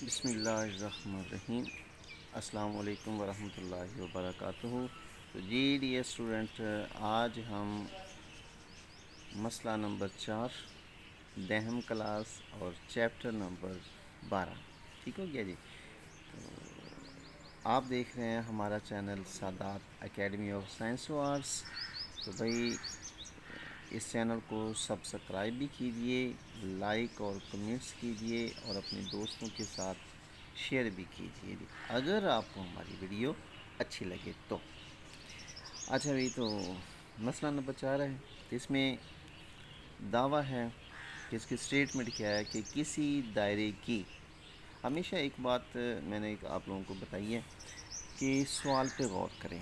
بسم اللہ الرحمن الرحیم۔ السلام علیکم ورحمۃ اللہ وبرکاتہ۔ تو جی ڈیئر اسٹوڈنٹ، آج ہم مسئلہ نمبر 4 دہم کلاس اور چیپٹر نمبر 12 ٹھیک ہو گیا جی۔ تو آپ دیکھ رہے ہیں ہمارا چینل سادات اکیڈمی آف سائنس و آرٹس۔ تو بھائی اس چینل کو سبسکرائب بھی کیجئے، لائک اور کمنٹس کیجئے اور اپنے دوستوں کے ساتھ شیئر بھی کیجئے اگر آپ کو ہماری ویڈیو اچھی لگے تو۔ اچھا بھائی، تو مسئلہ نمبر 4 ہے، اس میں دعویٰ ہے کہ اس کی اسٹیٹمنٹ کیا ہے کہ کسی دائرے کی، ہمیشہ ایک بات میں نے آپ لوگوں کو بتائی ہے کہ سوال پہ غور کریں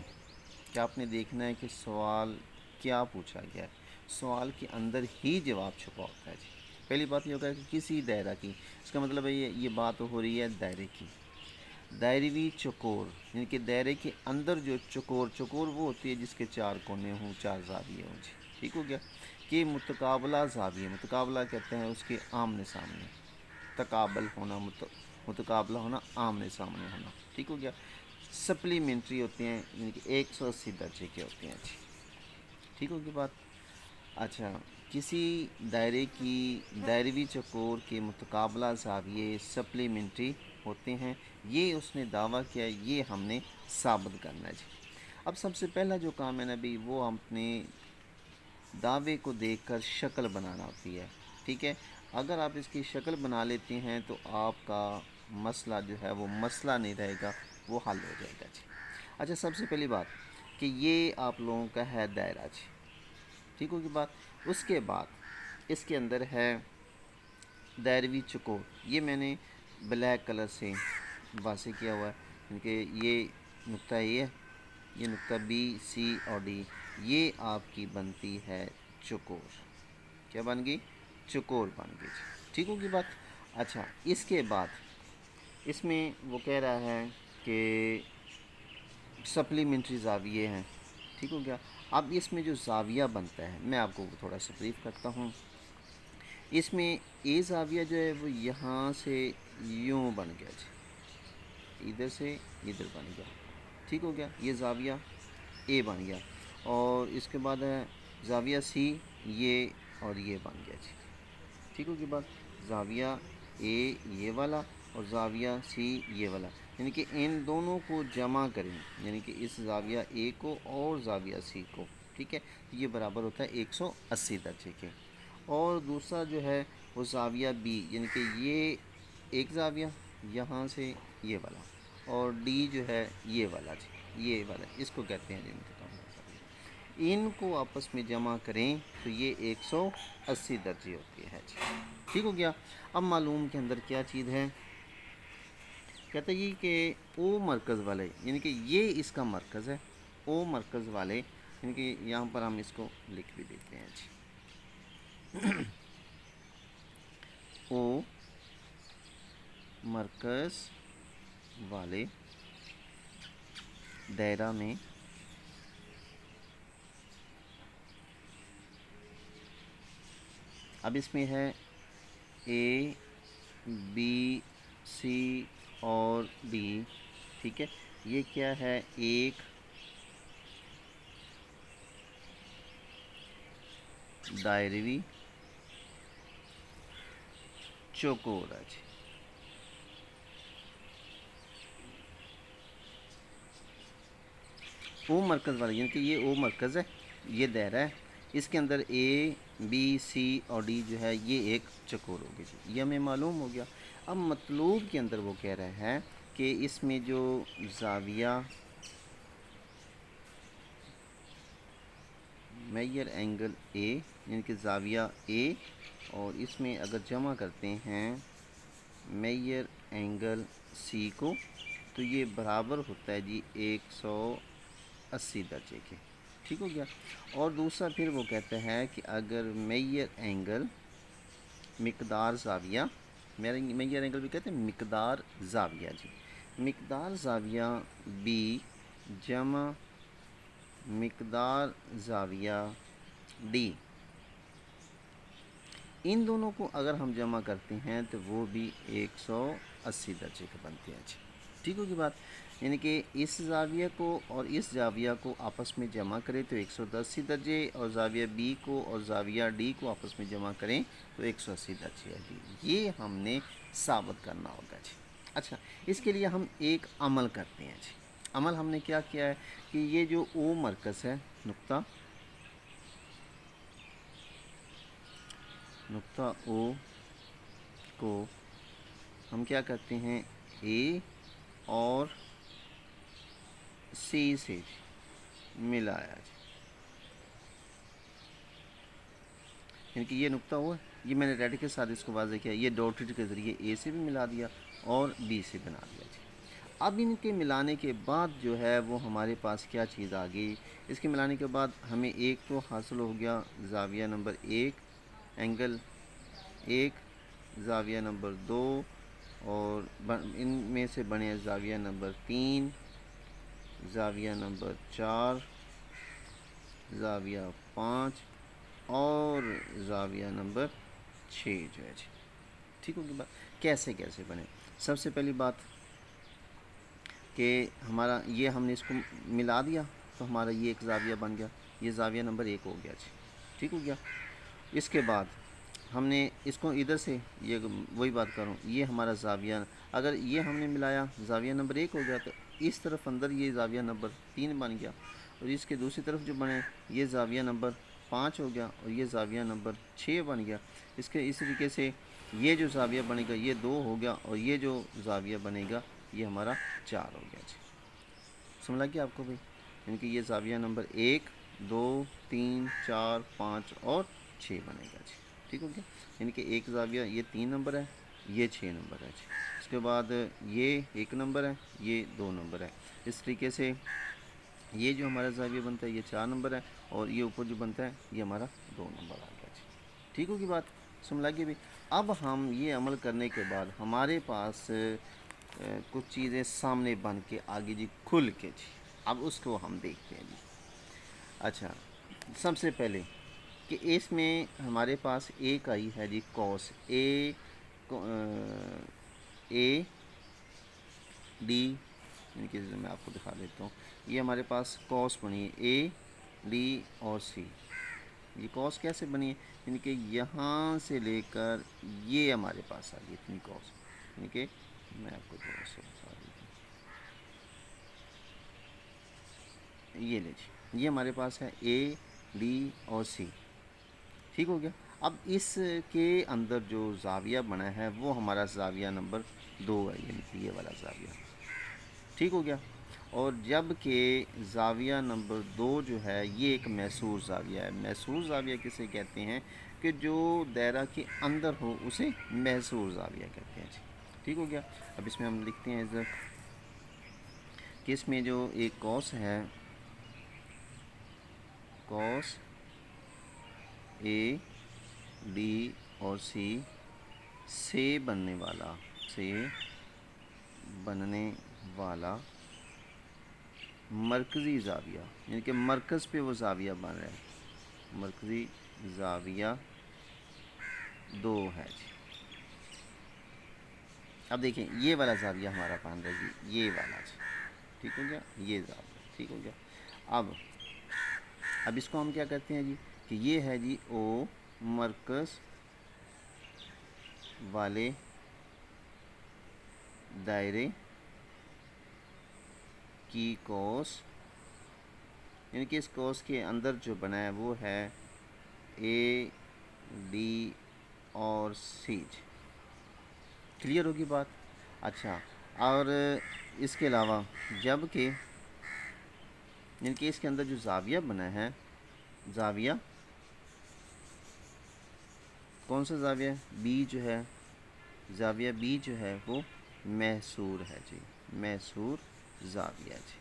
کہ آپ نے دیکھنا ہے کہ سوال کیا پوچھا گیا ہے، سوال کے اندر ہی جواب چھپا ہوتا ہے جی۔ پہلی بات یہ ہوگا کہ کسی دائرہ کی، اس کا مطلب ہے یہ بات ہو رہی ہے دائرے کی، دائروی چکور، یعنی کہ دائرے کے اندر جو چکور وہ ہوتی ہے جس کے 4 کونے ہوں، 4 زاویے ہوں جی، ٹھیک ہو گیا۔ کہ متقابلہ زاویے، متقابلہ کہتے ہیں اس کے آمنے سامنے، تقابل ہونا، متقابلہ ہونا، آمنے سامنے ہونا، ٹھیک ہو گیا۔ سپلیمنٹری ہوتے ہیں، یعنی کہ 180 درجے کے ہوتے ہیں جی، ٹھیک ہوگی بات۔ اچھا، کسی دائرے کی دائروی چکور کے متقابلہ زاویے سپلیمنٹری ہوتے ہیں، یہ اس نے دعویٰ کیا، یہ ہم نے ثابت کرنا ہے جی۔ اب سب سے پہلا جو کام ہے نا بھی، وہ ہم اپنے دعوے کو دیکھ کر شکل بنانا ہوتی ہے، ٹھیک ہے۔ اگر آپ اس کی شکل بنا لیتے ہیں تو آپ کا مسئلہ جو ہے وہ مسئلہ نہیں رہے گا، وہ حل ہو جائے گا جی۔ اچھا، سب سے پہلی بات کہ یہ آپ لوگوں کا ہے دائرہ جی، ٹھیک ہوگی بات۔ اس کے بعد اس کے اندر ہے دائروی چکور، یہ میں نے بلیک کلر سے واضح کیا ہوا ہے، کیونکہ یہ نقطہ اے ہے، یہ نقطہ بی، سی اور ڈی، یہ آپ کی بنتی ہے چکور۔ کیا بن گئی؟ چکور بن گئی جی، ٹھیک ہوگی بات۔ اچھا، اس کے بعد اس میں وہ کہہ رہا ہے کہ سپلیمنٹری زاویے ہیں، ٹھیک ہو گیا۔ اب اس میں جو زاویہ بنتا ہے، میں آپ کو تھوڑا سا بریف کرتا ہوں۔ اس میں اے زاویہ جو ہے وہ یہاں سے یوں بن گیا جی، ادھر سے ادھر بن گیا، ٹھیک ہو گیا، یہ زاویہ اے بن گیا۔ اور اس کے بعد ہے زاویہ سی، یہ اور یہ بن گیا جی، ٹھیک ہوگی بات۔ زاویہ اے یہ والا اور زاویہ سی یہ والا، یعنی کہ ان دونوں کو جمع کریں، یعنی کہ اس زاویہ اے کو اور زاویہ سی کو، ٹھیک ہے، یہ برابر ہوتا ہے 180 درجے کے۔ اور دوسرا جو ہے وہ زاویہ بی، یعنی کہ یہ ایک زاویہ یہاں سے یہ والا، اور ڈی جو ہے یہ والا جی، یہ والا، اس کو کہتے ہیں جی متقابلہ زاویہ۔ ان کو آپس میں جمع کریں تو یہ 180 درجے ہوتی ہے جی، ٹھیک ہو گیا۔ اب معلوم کے اندر کیا چیز ہے، کہتا ہے یہ کہ او مرکز والے، یعنی کہ یہ اس کا مرکز ہے، او مرکز والے، یعنی کہ یہاں پر ہم اس کو لکھ بھی دیتے ہیں جی، او مرکز والے دائرہ میں اب اس میں ہے اے بی سی اور ڈی، ٹھیک ہے، یہ کیا ہے، ایک دائروی چوکور ہے جی۔ او مرکز والا، یعنی کہ یہ او مرکز ہے، یہ دائرہ ہے، اس کے اندر اے بی سی اور ڈی جو ہے یہ ایک چکور ہوگی جی، یہ ہمیں معلوم ہو گیا۔ اب مطلوب کے اندر وہ کہہ رہا ہے کہ اس میں جو زاویہ میجر اینگل اے، یعنی کہ زاویہ اے، اور اس میں اگر جمع کرتے ہیں میجر اینگل سی کو تو یہ برابر ہوتا ہے جی 180 درجے کے، ٹھیک ہو گیا۔ اور دوسرا پھر وہ کہتا ہے کہ اگر میجر اینگل مقدار زاویہ، میجر اینگل بھی کہتے ہیں مقدار زاویہ جی، مقدار زاویہ بی جمع مقدار زاویہ ڈی، ان دونوں کو اگر ہم جمع کرتے ہیں تو وہ بھی 180 80 درجے کے بنتے ہیں جی. ٹھیک ہوگی بات. یعنی کہ اس زاویہ کو اور اس زاویہ کو آپس میں جمع کریں تو 180 درجے، اور زاویہ بی کو اور زاویہ ڈی کو آپس میں جمع کریں تو 180 درجے ہے جی. یہ ہم نے ثابت کرنا ہوگا جی. اچھا، اس کے لیے ہم ایک عمل کرتے ہیں جی. عمل ہم نے کیا کیا ہے کہ یہ جو او مرکز ہے، نقطہ او کو ہم کیا کرتے ہیں، اے اور سی سے ملایا جی. یعنی کہ یہ نقطہ ہوا، یہ میں نے ریڈ کے ساتھ اس کو واضح کیا، یہ ڈاٹڈ کے ذریعے اے سے بھی ملا دیا اور بی سے بنا دیا جی. اب ان کے ملانے کے بعد جو ہے وہ ہمارے پاس کیا چیز آ گئی، اس کے ملانے کے بعد ہمیں ایک تو حاصل ہو گیا زاویہ نمبر 1 اینگل 1، زاویہ نمبر 2، اور ان میں سے بنے زاویہ نمبر 3، زاویہ نمبر 4، زاویہ 5 اور زاویہ نمبر 6 جو ہے جی. ٹھیک ہوگی بات. کیسے بنے؟ سب سے پہلی بات کہ ہمارا یہ ہم نے اس کو ملا دیا تو ہمارا یہ ایک زاویہ بن گیا، یہ زاویہ نمبر 1 ہو گیا جی. ٹھیک ہو گیا. اس کے بعد ہم نے اس کو ادھر سے، یہ وہی بات کروں، یہ ہمارا زاویہ، اگر یہ ہم نے ملایا زاویہ نمبر 1 ہو گیا تو اس طرف اندر یہ زاویہ نمبر 3 بن گیا، اور اس کے دوسری طرف جو بنے یہ زاویہ نمبر 5 ہو گیا اور یہ زاویہ نمبر 6 بن گیا. اس طریقے سے یہ جو زاویہ بنے گا یہ 2 ہو گیا، اور یہ جو زاویہ بنے گا یہ ہمارا 4 ہو گیا جی. سمجھ لگ گیا آپ کو بھائی؟ یعنی کہ یہ زاویہ نمبر 1، 2، 3، 4، 5 اور 6 بنے گا جی. ٹھیک ہو گیا. یعنی کہ ایک زاویہ یہ 3 نمبر ہے، یہ 6 نمبر ہے جی. اس کے بعد یہ 1 نمبر ہے، یہ 2 نمبر ہے. اس طریقے سے یہ جو ہمارا زاویہ بنتا ہے یہ 4 نمبر ہے، اور یہ اوپر جو بنتا ہے یہ ہمارا 2 نمبر آ گیا جی. ٹھیک ہوگی بات؟ سمجھ لگی بھی. اب ہم یہ عمل کرنے کے بعد ہمارے پاس کچھ چیزیں سامنے بن کے آگے جی کھل کے جی. اب اس کو ہم دیکھتے ہیں جی. اچھا، سب سے پہلے کہ اس میں ہمارے پاس ایک آئی ہے جی کوس اے ڈی. یعنی کہ میں آپ کو دکھا دیتا ہوں، یہ ہمارے پاس کوس بنی ہے اے ڈی اور سی. یہ کوس کیسے بنی ہے؟ یعنی کہ یہاں سے لے کر یہ ہمارے پاس آ گئی اتنی کوس. یعنی کہ میں آپ کو تھوڑا سا بتا دیتا ہوں، یہ لیجیے، یہ ہمارے پاس ہے اے ڈی اور سی. ٹھیک ہو گیا. اب اس کے اندر جو زاویہ بنا ہے وہ ہمارا زاویہ نمبر 2 ہے، یعنی کہ یہ والا زاویہ. ٹھیک ہو گیا. اور جب کہ زاویہ نمبر 2 جو ہے یہ ایک محصور زاویہ ہے. محصور زاویہ کسے کہتے ہیں؟ کہ جو دائرہ کے اندر ہو اسے محصور زاویہ کہتے ہیں جی. ٹھیک ہو گیا. اب اس میں ہم لکھتے ہیں ادھر کہ اس میں جو ایک کوس ہے، کوس اے ڈی اور سی سے بننے والا مرکزی زاویہ، یعنی کہ مرکز پہ وہ زاویہ بن رہا ہے، مرکزی زاویہ 2 ہے جی. اب دیکھیں یہ والا زاویہ ہمارا بن رہا ہے جی، یہ والا جی. ٹھیک ہو گیا. یہ زاویہ ٹھیک ہو گیا. اب اس کو ہم کیا کرتے ہیں جی کہ یہ ہے جی او مرکز والے دائرے کی کوس، یعنی کہ اس کوس کے اندر جو بنا ہے وہ ہے اے ڈی اور سی. کلیئر ہوگی بات؟ اچھا، اور اس کے علاوہ جب کہ یعنی کہ اس کے اندر جو زاویہ بنا ہے، زاویہ کون سا زاویہ؟ بی جو ہے، زاویہ بی جو ہے وہ محصور ہے جی، محصور زاویہ جی.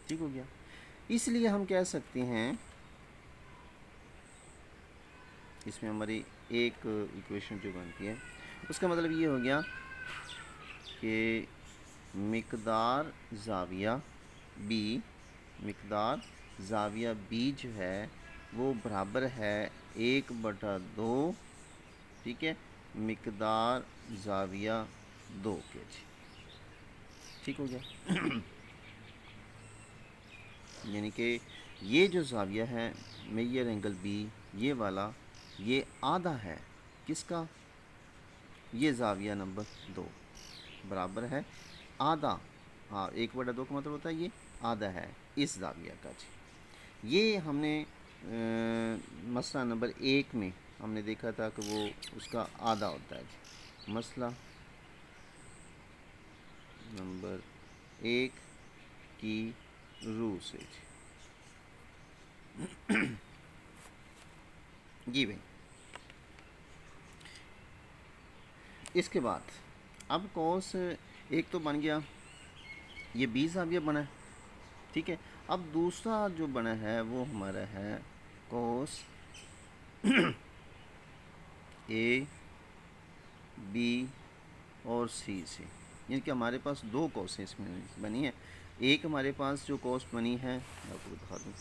ٹھیک ہو گیا. اس لیے ہم کہہ سکتے ہیں، اس میں ہماری ایک ایکویشن جو بنتی ہے اس کا مطلب یہ ہو گیا کہ مقدار زاویہ بی جو ہے وہ برابر ہے 1/2، ٹھیک ہے، مقدار زاویہ 2 کے جی. ٹھیک ہو گیا. یعنی کہ یہ جو زاویہ ہے میجر اینگل بی، یہ والا، یہ آدھا ہے کس کا؟ یہ زاویہ نمبر 2 برابر ہے آدھا. ہاں 1/2 کا مطلب ہوتا ہے یہ آدھا ہے اس زاویہ کا جی. یہ ہم نے مسئلہ نمبر 1 میں ہم نے دیکھا تھا کہ وہ اس کا آدھا ہوتا ہے جی. مسئلہ نمبر 1 کی روح سے جی بھائی. اس کے بعد اب کوس ایک تو بن گیا، یہ 20 زاویہ بنا ہے. ٹھیک ہے. اب دوسرا جو بنا ہے وہ ہمارا ہے کوس اے بی اور سی سے. یعنی کہ ہمارے پاس 2 کوسیں اس میں بنی ہیں. ایک ہمارے پاس جو کوس بنی ہے میں آپ کو دکھا دوں،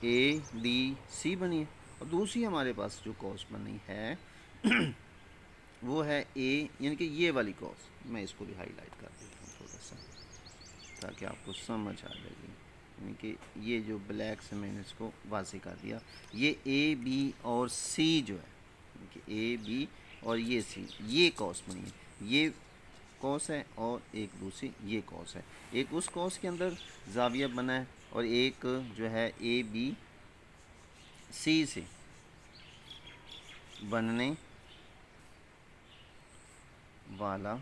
اے بی سی بنی ہے، اور دوسری ہمارے پاس جو کوس بنی ہے وہ ہے اے، یعنی کہ یہ والی کوس. میں اس کو بھی ہائی لائٹ کر دیتا ہوں تھوڑا سا تاکہ آپ کو سمجھ آ جائے گی. یعنی کہ یہ جو بلیک سے میں نے اس کو واضح کر دیا. یہ اے بی اور سی جو ہے، یعنی کہ اے بی اور یہ سی، یہ کوس بنی ہے. یہ کوس ہے اور ایک دوسری یہ کوس ہے. ایک اس کوس کے اندر زاویہ بنا ہے اور ایک جو ہے اے بی سی سے بننے والا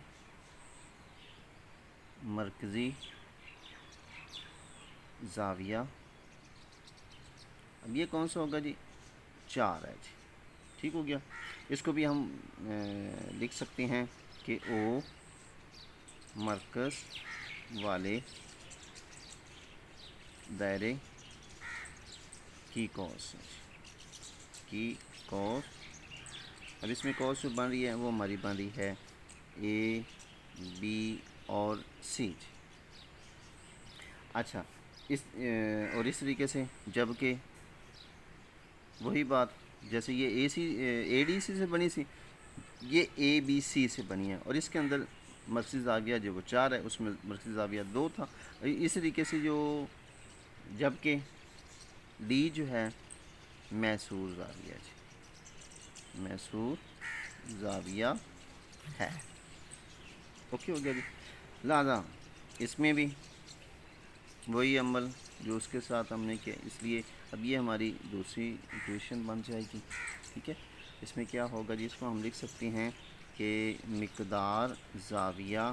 مرکزی زاویہ. اب یہ کون سا ہوگا جی؟ 4 ہے جی. ٹھیک ہو گیا. اس کو بھی ہم لکھ سکتے ہیں کہ او مرکز والے دائرے کی کوس کی کوس. اب اس میں کوس جو بن رہی ہے وہ ہماری بن رہی ہے اے بی اور سی. اچھا اور اس طریقے سے جب کہ وہی بات جیسے یہ اے ڈی سی سے بنی سی، یہ اے بی سی سے بنی ہے، اور اس کے اندر مرکزی زاویہ جو وہ 4 ہے، اس میں مرکزی زاویہ 2 تھا. اس طریقے سے جو جب کہ ڈی جو ہے محصور زاویہ جی، محصور زاویہ ہے. اوکے ہو گیا جی. لہٰذا اس میں بھی وہی عمل جو اس کے ساتھ ہم نے کیا، اس لیے اب یہ ہماری دوسری ایکویشن بن جائے گی. ٹھیک ہے. اس میں کیا ہوگا جی؟ اس کو ہم لکھ سکتے ہیں کہ مقدار زاویہ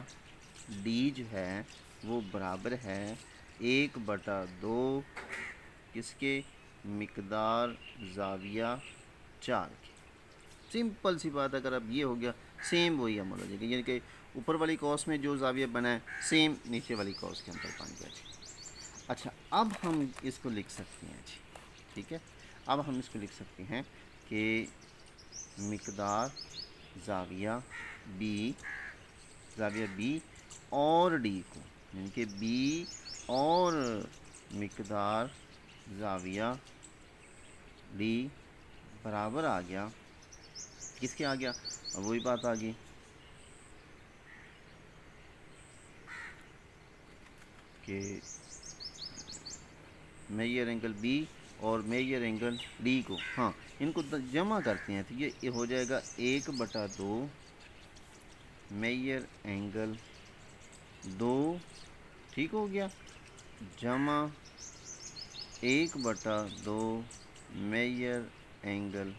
ڈی جو ہے وہ برابر ہے 1/2 کس کے؟ مقدار زاویہ 4 کے. سمپل سی بات. اگر اب یہ ہو گیا سیم وہی عمل ہو جائے گا، یعنی کہ اوپر والی کوس میں جو زاویہ بنا ہے سیم نیچے والی کوس کے اندر بن گیا جی. اچھا اب ہم اس کو لکھ سکتے ہیں جی. ٹھیک ہے. اب ہم اس کو لکھ سکتے ہیں کہ مقدار زاویہ بی اور ڈی کو، یعنی کہ بی اور مقدار زاویہ ڈی برابر آ گیا کس کے؟ آ گیا وہی بات آ گئی کہ میجر اینگل بی اور میجر اینگل ڈی کو، ہاں ان کو جمع کرتے ہیں تو یہ ہو جائے گا 1/2 میجر اینگل 2. ٹھیک ہو گیا. جمع 1/2 میجر اینگل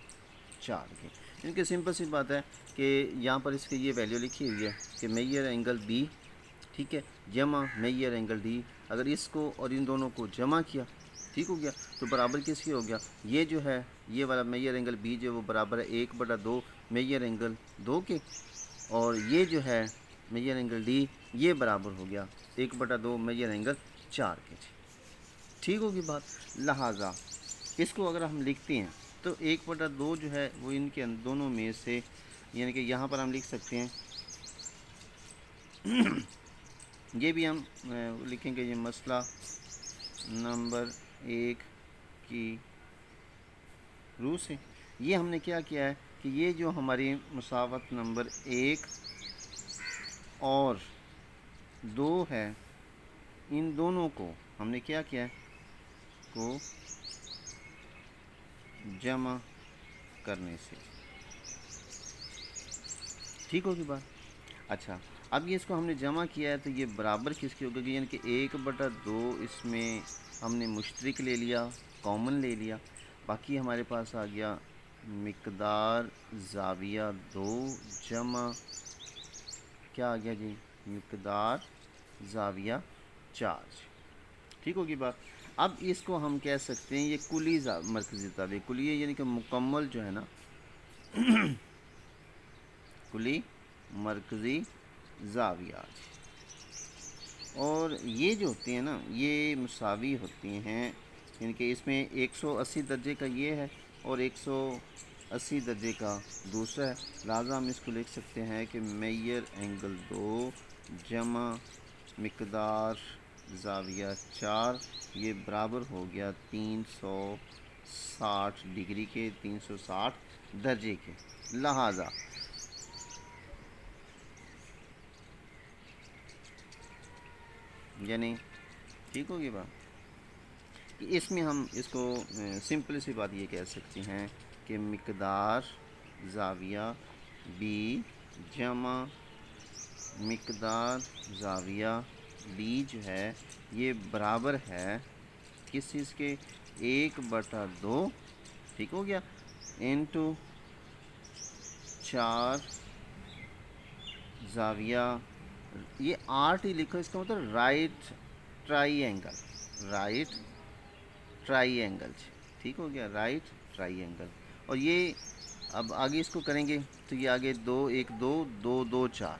4 کے. ان کی سمپل سی بات ہے کہ یہاں پر اس کی یہ ویلیو لکھی ہوئی ہے کہ میجر اینگل بی، ٹھیک ہے، جمع میجر اینگل ڈی. اگر اس کو اور ان دونوں کو جمع کیا، ٹھیک ہو گیا، تو برابر کس کی ہو گیا؟ یہ جو ہے یہ والا میجر اینگل بی جو وہ برابر ہے 1/2 میجر اینگل 2 کے، اور یہ جو ہے میجر اینگل ڈی یہ برابر ہو گیا 1/2 میجر اینگل 4 کے. ٹھیک ہوگی بات. لہٰذا اس کو اگر ہم لکھتے ہیں تو 1/2 جو ہے وہ ان کے دونوں میں سے، یعنی کہ یہاں پر ہم لکھ سکتے ہیں یہ بھی ہم لکھیں گے یہ مسئلہ نمبر 1 کی روح سے. یہ ہم نے کیا کیا ہے کہ یہ جو ہماری مساوت نمبر 1 اور 2 ہے، ان دونوں کو ہم نے کیا کیا ہے کو جمع کرنے سے ٹھیک ہوگی بات۔ اچھا، اب یہ اس کو ہم نے جمع کیا ہے تو یہ برابر کس کی ہوگی، یعنی کہ 1/2 اس میں ہم نے مشترک لے لیا، کامن لے لیا، باقی ہمارے پاس آ گیا مقدار زاویہ 2 جمع کیا آ گیا جی، مقدار زاویہ 4 ٹھیک ہوگی بات۔ اب اس کو ہم کہہ سکتے ہیں یہ کلی مرکزی زاویہ، کلی یعنی کہ مکمل جو ہے نا کلی مرکزی زاویات، اور یہ جو ہوتے ہیں نا یہ مساوی ہوتی ہیں، یعنی کہ اس میں 180 درجے کا یہ ہے اور 180 درجے کا دوسرا ہے، لہٰذا ہم اس کو لکھ سکتے ہیں کہ میجر اینگل 2 جمع مقدار زاویہ 4 یہ برابر ہو گیا 360 ڈگری کے، 360 درجے کے، لہٰذا یعنی ٹھیک ہوگی بات کہ اس میں ہم اس کو سمپل سی بات یہ کہہ سکتے ہیں کہ مقدار زاویہ بی جمع مقدار زاویہ بی جو ہے یہ برابر ہے کس چیز کے، 1/2 ٹھیک ہو گیا انٹو 4 زاویہ، یہ آرٹ ہی لکھو، اس کا مطلب رائٹ ٹرائی اینگل ٹھیک ہو گیا، رائٹ ٹرائی اینگل، اور یہ اب آگے اس کو کریں گے تو یہ آگے 2 1 2 2 2 4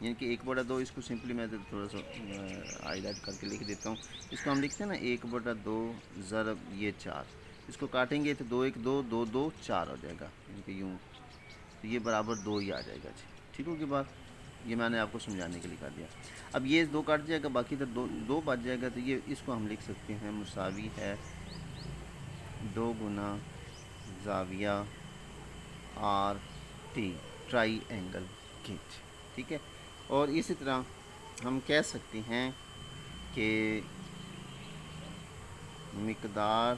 یعنی کہ 1/2 اس کو سمپلی میں تھوڑا سا ہائی لائٹ کر کے لکھ دیتا ہوں، اس کو ہم لکھتے ہیں نا 1/2 ضرب یہ 4، اس کو کاٹیں گے تو 2 1 2 2 2 4 ہو جائے گا، یعنی کہ یوں تو یہ برابر 2 ہی آ جائے گا جی ٹھیک ہوگی بات، یہ میں نے آپ کو سمجھانے کے لیے کر دیا۔ اب یہ 2 کاٹ جائے گا، باقی تو 2 بچ جائے گا، تو یہ اس کو ہم لکھ سکتے ہیں مساوی ہے 2 گنا زاویہ آر ٹی ٹرائی اینگل کی، ٹھیک ہے، اور اسی طرح ہم کہہ سکتے ہیں کہ مقدار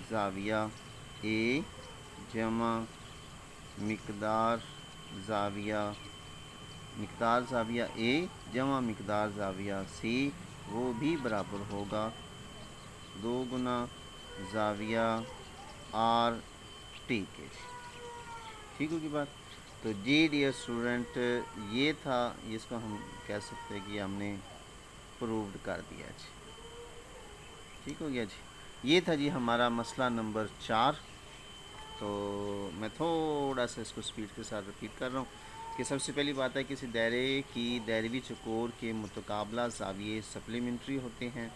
زاویہ اے جمع مقدار زاویہ اے جمع مقدار زاویہ سی وہ بھی برابر ہوگا 2 گنا زاویہ آر ٹی کے، ٹھیک ہوگی بات۔ تو جی ڈیئر اسٹوڈنٹ یہ تھا، اس کو ہم کہہ سکتے ہیں کہ ہم نے پرووڈ کر دیا جی ٹھیک ہو گیا جی، یہ تھا جی ہمارا مسئلہ نمبر 4۔ تو میں تھوڑا سا اس کو سپیڈ کے ساتھ ریپیٹ کر رہا ہوں کہ سب سے پہلی بات ہے کسی دائرے کی دائروی چکور کے متقابلہ زاویے سپلیمنٹری ہوتے ہیں۔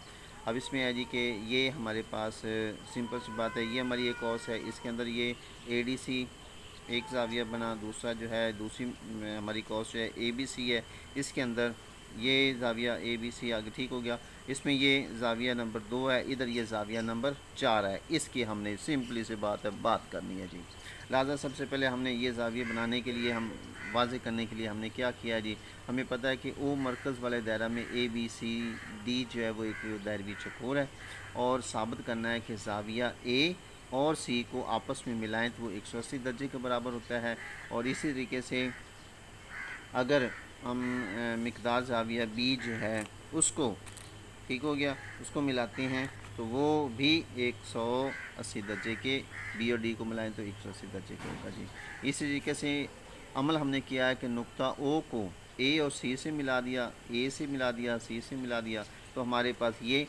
اب اس میں ہے جی کہ یہ ہمارے پاس سمپل سی بات ہے، یہ ہماری ایک قوس ہے، اس کے اندر یہ اے ڈی سی ایک زاویہ بنا، دوسرا جو ہے دوسری ہماری قوس جو ہے اے بی سی ہے، اس کے اندر یہ زاویہ اے بی سی آگے ٹھیک ہو گیا، اس میں یہ زاویہ نمبر 2 ہے، ادھر یہ زاویہ نمبر 4 ہے، اس کی ہم نے سمپلی سے بات کرنی ہے جی۔ لہٰذا سب سے پہلے ہم نے یہ زاویہ بنانے کے لیے، ہم واضح کرنے کے لیے ہم نے کیا کیا جی، ہمیں پتہ ہے کہ او مرکز والے دائرہ میں اے بی سی ڈی جو ہے وہ ایک دائروی چکور ہے، اور ثابت کرنا ہے کہ زاویہ اے اور سی کو آپس میں ملائیں تو وہ 180 درجے کے برابر ہوتا ہے، اور اسی طریقے سے اگر ہم مقدار زاویہ بی جو ہے اس کو ٹھیک ہو گیا اس کو ملاتے ہیں تو وہ بھی 180 درجے کے، بی اور ڈی کو ملائیں تو 180 درجے کے ہوگا جی۔ اسی طریقے سے عمل ہم نے کیا ہے کہ نقطہ او کو اے اور سی سے ملا دیا، اے سے ملا دیا، سی سے ملا دیا، تو ہمارے پاس یہ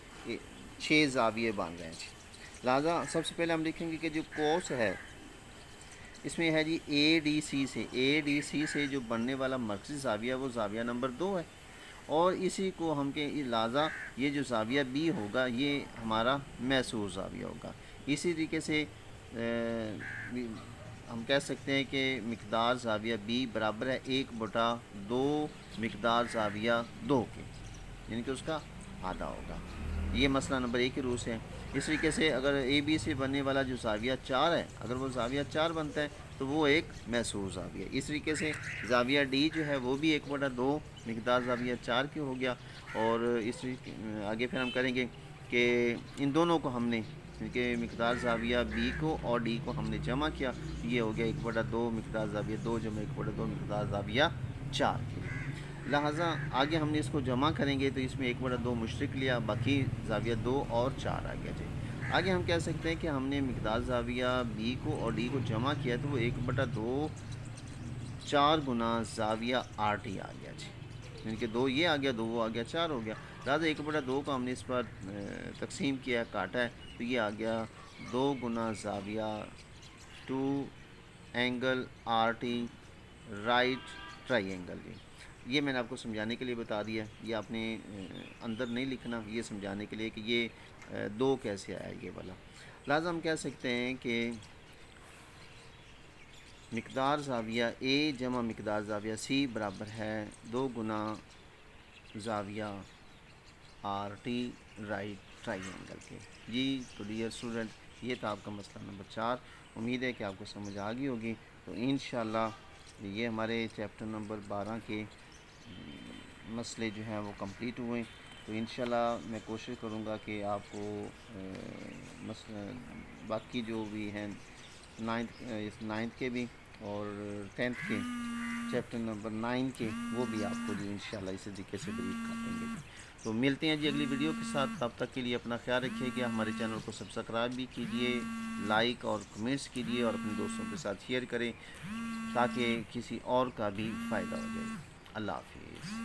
6 زاویے بن رہے ہیں جی۔ لہٰذا سب سے پہلے ہم لکھیں گے کہ جو کوس ہے اس میں ہے جی اے ڈی سی سے جو بننے والا مرکزی زاویہ وہ زاویہ نمبر 2 ہے، اور اسی کو ہم کے لہٰذا یہ جو زاویہ بی ہوگا یہ ہمارا محصور زاویہ ہوگا۔ اسی طریقے سے ہم کہہ سکتے ہیں کہ مقدار زاویہ بی برابر ہے 1/2 مقدار زاویہ 2 کے، یعنی کہ اس کا آدھا ہوگا، یہ مسئلہ نمبر 1 کے روح سے ہے۔ اس طریقے سے اگر اے بی سے بننے والا جو زاویہ 4 ہے، اگر وہ زاویہ 4 بنتا ہے تو وہ ایک محصور زاویہ. اس طریقے سے زاویہ ڈی جو ہے وہ بھی 1/2 مقدار زاویہ 4 کی ہو گیا. اور اس آگے پھر ہم کریں گے کہ ان دونوں کو ہم نے کہ مقدار زاویہ بی کو اور ڈی کو ہم نے جمع کیا، یہ ہو گیا 1/2 مقدار زاویہ 2 جمع 1/2 مقدار زاویہ 4 کے. لہٰذا آگے ہم نے اس کو جمع کریں گے تو اس میں 1/2 مشترک لیا، باقی زاویہ 2 اور 4 آ گیا. جی آگے ہم کہہ سکتے ہیں کہ ہم نے مقدار زاویہ بی کو اور ڈی کو جمع کیا تو وہ 1/2 4 گنا زاویہ آر ٹی آ گیا. جی یعنی کہ 2 یہ آ گیا، 2 وہ آ گیا، 4 ہو گیا. لہٰذا 1/2 کو ہم نے اس پر تقسیم کیا، کاٹا ہے، تو یہ آ گیا 2 گنا زاویہ 2 angle R T right triangle. یہ میں نے آپ کو سمجھانے کے لیے بتا دیا، یہ آپ نے اندر نہیں لکھنا، یہ سمجھانے کے لیے کہ یہ 2 کیسے آیا یہ والا. لہٰذا ہم کہہ سکتے ہیں کہ مقدار زاویہ اے جمع مقدار زاویہ سی برابر ہے 2 گنا زاویہ R T right triangle کے. جی تو ڈیئر اسٹوڈنٹ، یہ تھا آپ کا مسئلہ نمبر 4. امید ہے کہ آپ کو سمجھ آ گئی ہوگی. تو انشاءاللہ یہ ہمارے چیپٹر نمبر 12 کے مسئلے جو ہیں وہ کمپلیٹ ہوئے. تو انشاءاللہ میں کوشش کروں گا کہ آپ کو باقی جو بھی ہیں 9th کے بھی اور 10th کے چیپٹر نمبر 9 کے وہ بھی آپ کو جو انشاءاللہ اسی طریقے سے بریف کر دیں گے. تو ملتے ہیں جی اگلی ویڈیو کے ساتھ. تب تک کے لیے اپنا خیال رکھیے گا. ہمارے چینل کو سبسکرائب بھی کیجیے، لائک اور کمنٹس کیجیے اور اپنے دوستوں کے ساتھ شیئر کریں تاکہ کسی اور کا بھی فائدہ ہو جائے. اللہ حافظ.